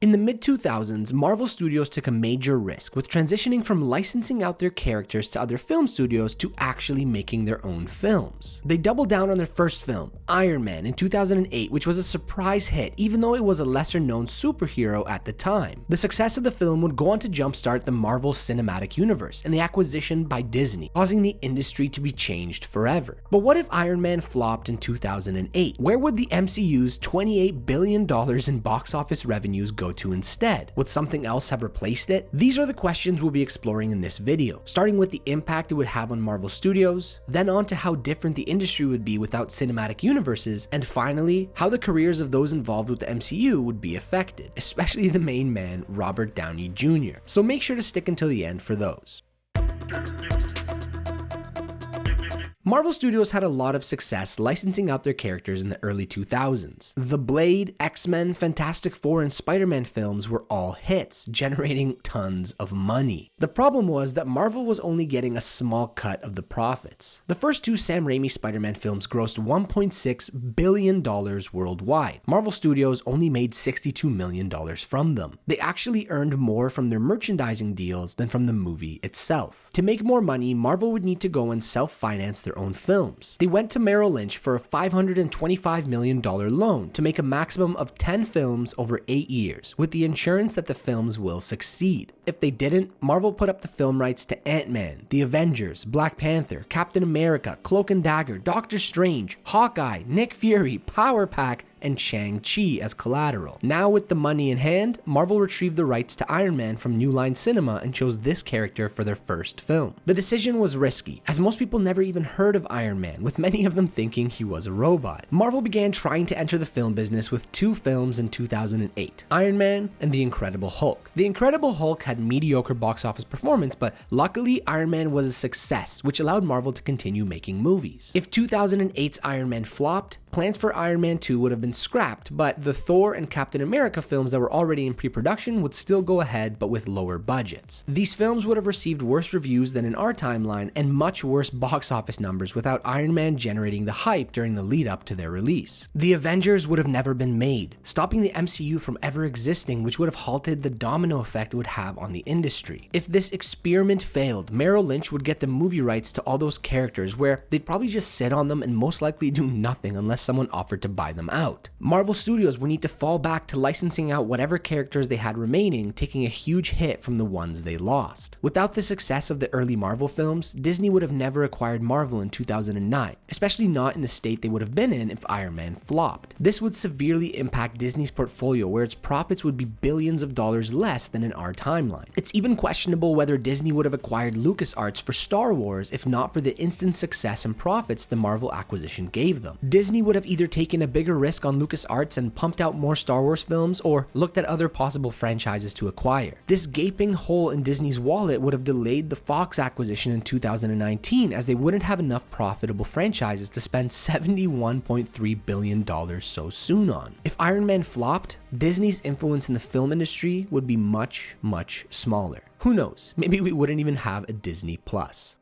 In the mid-2000s, Marvel Studios took a major risk with transitioning from licensing out their characters to other film studios to actually making their own films. They doubled down on their first film, Iron Man, in 2008, which was a surprise hit even though it was a lesser-known superhero at the time. The success of the film would go on to jumpstart the Marvel Cinematic Universe and the acquisition by Disney, causing the industry to be changed forever. But what if Iron Man flopped in 2008? Where would the MCU's $28 billion in box office revenues go to instead? Would something else have replaced it? These are the questions we'll be exploring in this video, starting with the impact it would have on Marvel Studios, then on to how different the industry would be without cinematic universes, and finally, how the careers of those involved with the MCU would be affected, especially the main man, Robert Downey Jr. So make sure to stick until the end for those. Marvel Studios had a lot of success licensing out their characters in the early 2000s. The Blade, X-Men, Fantastic Four, and Spider-Man films were all hits, generating tons of money. The problem was that Marvel was only getting a small cut of the profits. The first two Sam Raimi Spider-Man films grossed $1.6 billion worldwide. Marvel Studios only made $62 million from them. They actually earned more from their merchandising deals than from the movie itself. To make more money, Marvel would need to go and self-finance their own films. They went to Merrill Lynch for a $525 million loan to make a maximum of 10 films over 8 years, with the assurance that the films will succeed. If they didn't, Marvel put up the film rights to Ant-Man, the Avengers, Black Panther, Captain America, Cloak and Dagger, Doctor Strange, Hawkeye, Nick Fury, Power Pack, and Shang-Chi as collateral. Now with the money in hand, Marvel retrieved the rights to Iron Man from New Line Cinema and chose this character for their first film. The decision was risky, as most people never even heard of Iron Man, with many of them thinking he was a robot. Marvel began trying to enter the film business with two films in 2008, Iron Man and The Incredible Hulk. The Incredible Hulk had mediocre box office performance, but luckily Iron Man was a success, which allowed Marvel to continue making movies. If 2008's Iron Man flopped, plans for Iron Man 2 would have been scrapped, but the Thor and Captain America films that were already in pre-production would still go ahead, but with lower budgets. These films would have received worse reviews than in our timeline and much worse box office numbers without Iron Man generating the hype during the lead up to their release. The Avengers would have never been made, stopping the MCU from ever existing, which would have halted the domino effect it would have on the industry. If this experiment failed, Merrill Lynch would get the movie rights to all those characters, where they'd probably just sit on them and most likely do nothing unless someone offered to buy them out. Marvel Studios would need to fall back to licensing out whatever characters they had remaining, taking a huge hit from the ones they lost. Without the success of the early Marvel films, Disney would have never acquired Marvel in 2009, especially not in the state they would have been in if Iron Man flopped. This would severely impact Disney's portfolio, where its profits would be billions of dollars less than in our timeline. It's even questionable whether Disney would have acquired LucasArts for Star Wars if not for the instant success and profits the Marvel acquisition gave them. Disney would have either taken a bigger risk on LucasArts and pumped out more Star Wars films, or looked at other possible franchises to acquire. This gaping hole in Disney's wallet would have delayed the Fox acquisition in 2019, as they wouldn't have enough profitable franchises to spend $71.3 billion so soon on. If Iron Man flopped, Disney's influence in the film industry would be much, much smaller. Who knows, maybe we wouldn't even have a Disney Plus.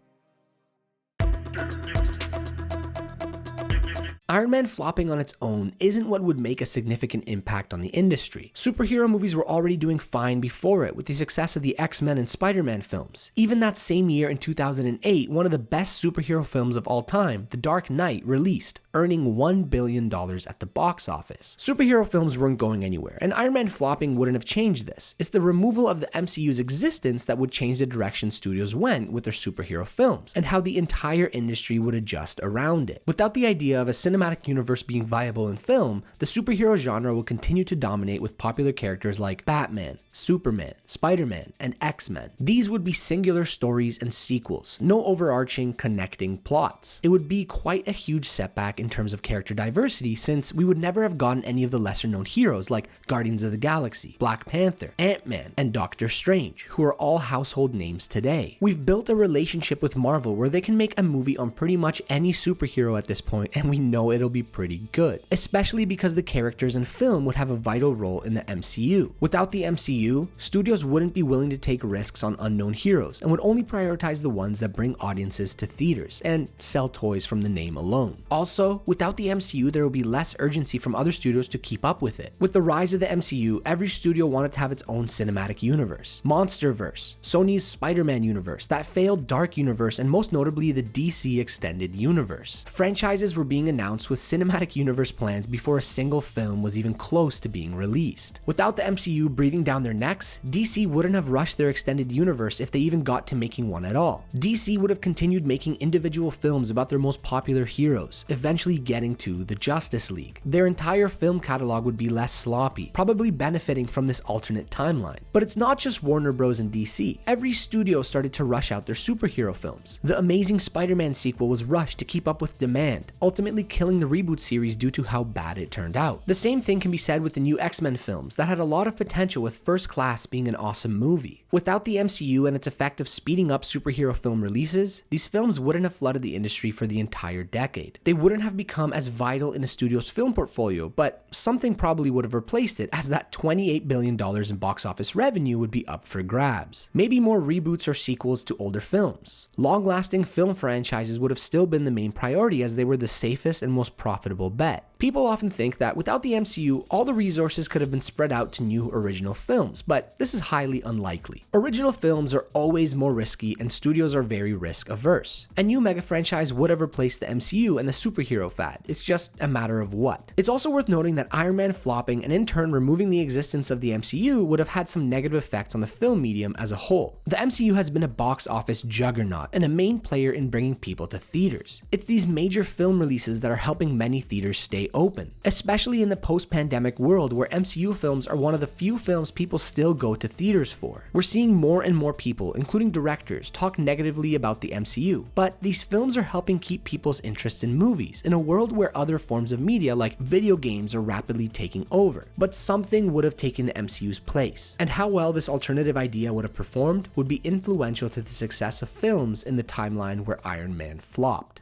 Iron Man flopping on its own isn't what would make a significant impact on the industry. Superhero movies were already doing fine before it, with the success of the X-Men and Spider-Man films. Even that same year in 2008, one of the best superhero films of all time, The Dark Knight, released, earning $1 billion at the box office. Superhero films weren't going anywhere, and Iron Man flopping wouldn't have changed this. It's the removal of the MCU's existence that would change the direction studios went with their superhero films, and how the entire industry would adjust around it. Without the idea of a cinematic universe being viable in film, the superhero genre will continue to dominate with popular characters like Batman, Superman, Spider-Man, and X-Men. These would be singular stories and sequels, no overarching connecting plots. It would be quite a huge setback in terms of character diversity, since we would never have gotten any of the lesser known heroes like Guardians of the Galaxy, Black Panther, Ant-Man, and Doctor Strange, who are all household names today. We've built a relationship with Marvel where they can make a movie on pretty much any superhero at this point, and we know know it'll be pretty good, especially because the characters in film would have a vital role in the MCU. Without the MCU, studios wouldn't be willing to take risks on unknown heroes and would only prioritize the ones that bring audiences to theaters and sell toys from the name alone. Also, without the MCU, there will be less urgency from other studios to keep up with it. With the rise of the MCU, every studio wanted to have its own cinematic universe. Monsterverse, Sony's Spider-Man universe, that failed Dark Universe, and most notably the DC Extended Universe. Franchises were being announced with cinematic universe plans before a single film was even close to being released. Without the MCU breathing down their necks, DC wouldn't have rushed their extended universe if they even got to making one at all. DC would have continued making individual films about their most popular heroes, eventually getting to the Justice League. Their entire film catalog would be less sloppy, probably benefiting from this alternate timeline. But it's not just Warner Bros. And DC. Every studio started to rush out their superhero films. The Amazing Spider-Man sequel was rushed to keep up with demand, ultimately killing the reboot series due to how bad it turned out. The same thing can be said with the new X-Men films that had a lot of potential, with First Class being an awesome movie. Without the MCU and its effect of speeding up superhero film releases, these films wouldn't have flooded the industry for the entire decade. They wouldn't have become as vital in a studio's film portfolio, but something probably would have replaced it, as that $28 billion in box office revenue would be up for grabs. Maybe more reboots or sequels to older films. Long-lasting film franchises would have still been the main priority, as they were the safest and most profitable bet. People often think that without the MCU, all the resources could have been spread out to new original films, but this is highly unlikely. Original films are always more risky, and studios are very risk averse. A new mega franchise would have replaced the MCU and the superhero fad. It's just a matter of what. It's also worth noting that Iron Man flopping and in turn removing the existence of the MCU would have had some negative effects on the film medium as a whole. The MCU has been a box office juggernaut and a main player in bringing people to theaters. It's these major film releases that are helping many theaters stay open, especially in the post-pandemic world where MCU films are one of the few films people still go to theaters for. We're seeing more and more people, including directors, talk negatively about the MCU, but these films are helping keep people's interest in movies in a world where other forms of media like video games are rapidly taking over. But something would have taken the MCU's place, and how well this alternative idea would have performed would be influential to the success of films in the timeline where Iron Man flopped.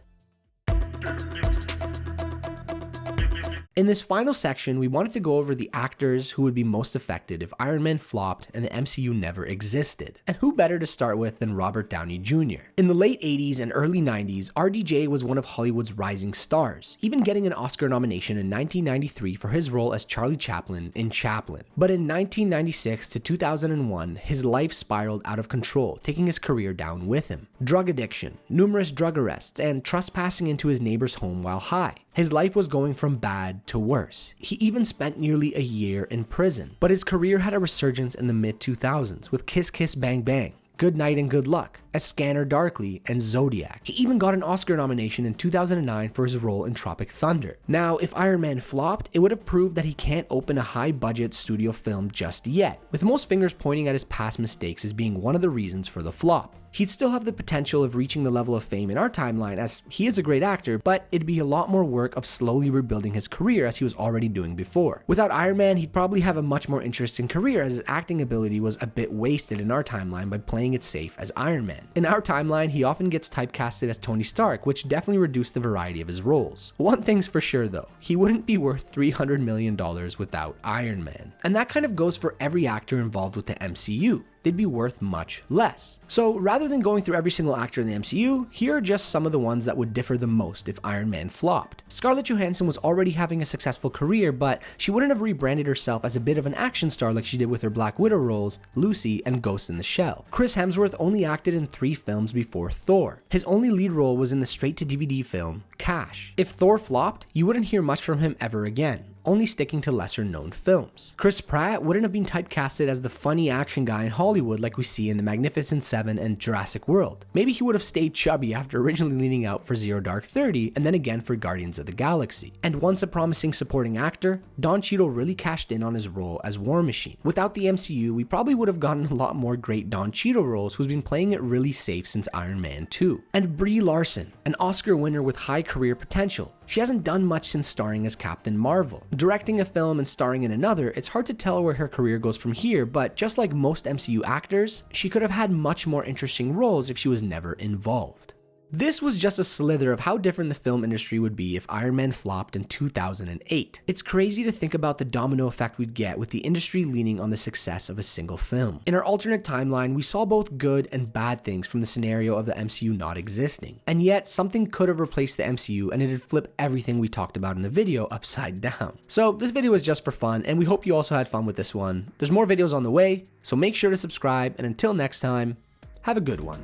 In this final section, we wanted to go over the actors who would be most affected if Iron Man flopped and the MCU never existed. And who better to start with than Robert Downey Jr. In the late 80s and early 90s, RDJ was one of Hollywood's rising stars, even getting an Oscar nomination in 1993 for his role as Charlie Chaplin in Chaplin. But in 1996 to 2001, his life spiraled out of control, taking his career down with him. Drug addiction, numerous drug arrests, and trespassing into his neighbor's home while high. His life was going from bad to worse. He even spent nearly a year in prison. But his career had a resurgence in the mid-2000s with Kiss Kiss Bang Bang, Good Night and Good Luck, A Scanner Darkly, and Zodiac. He even got an Oscar nomination in 2009 for his role in Tropic Thunder. Now, if Iron Man flopped, it would have proved that he can't open a high-budget studio film just yet, with most fingers pointing at his past mistakes as being one of the reasons for the flop. He'd still have the potential of reaching the level of fame in our timeline, as he is a great actor, but it'd be a lot more work of slowly rebuilding his career as he was already doing before. Without Iron Man, he'd probably have a much more interesting career, as his acting ability was a bit wasted in our timeline by playing it safe as Iron Man. In our timeline, he often gets typecasted as Tony Stark, which definitely reduced the variety of his roles. One thing's for sure though, he wouldn't be worth $300 million without Iron Man. And that kind of goes for every actor involved with the MCU. They'd be worth much less. So rather than going through every single actor in the MCU, here are just some of the ones that would differ the most if Iron Man flopped. Scarlett Johansson was already having a successful career, but she wouldn't have rebranded herself as a bit of an action star like she did with her Black Widow roles, Lucy, and Ghost in the Shell. Chris Hemsworth only acted in 3 films before Thor. His only lead role was in the straight-to-DVD film, Cash. If Thor flopped, you wouldn't hear much from him ever again, only sticking to lesser known films. Chris Pratt wouldn't have been typecasted as the funny action guy in Hollywood like we see in The Magnificent Seven and Jurassic World. Maybe he would have stayed chubby after originally leaning out for Zero Dark 30 and then again for Guardians of the Galaxy. And once a promising supporting actor, Don Cheadle really cashed in on his role as War Machine. Without the MCU, we probably would have gotten a lot more great Don Cheadle roles, who's been playing it really safe since Iron Man 2. And Brie Larson, an Oscar winner with high career potential. She hasn't done much since starring as Captain Marvel. Directing a film and starring in another, it's hard to tell where her career goes from here, but just like most MCU actors, she could have had much more interesting roles if she was never involved. This was just a slither of how different the film industry would be if Iron Man flopped in 2008. It's crazy to think about the domino effect we'd get with the industry leaning on the success of a single film. In our alternate timeline, we saw both good and bad things from the scenario of the MCU not existing. And yet, something could have replaced the MCU and it'd flip everything we talked about in the video upside down. So this video was just for fun, and we hope you also had fun with this one. There's more videos on the way, so make sure to subscribe, and until next time, have a good one.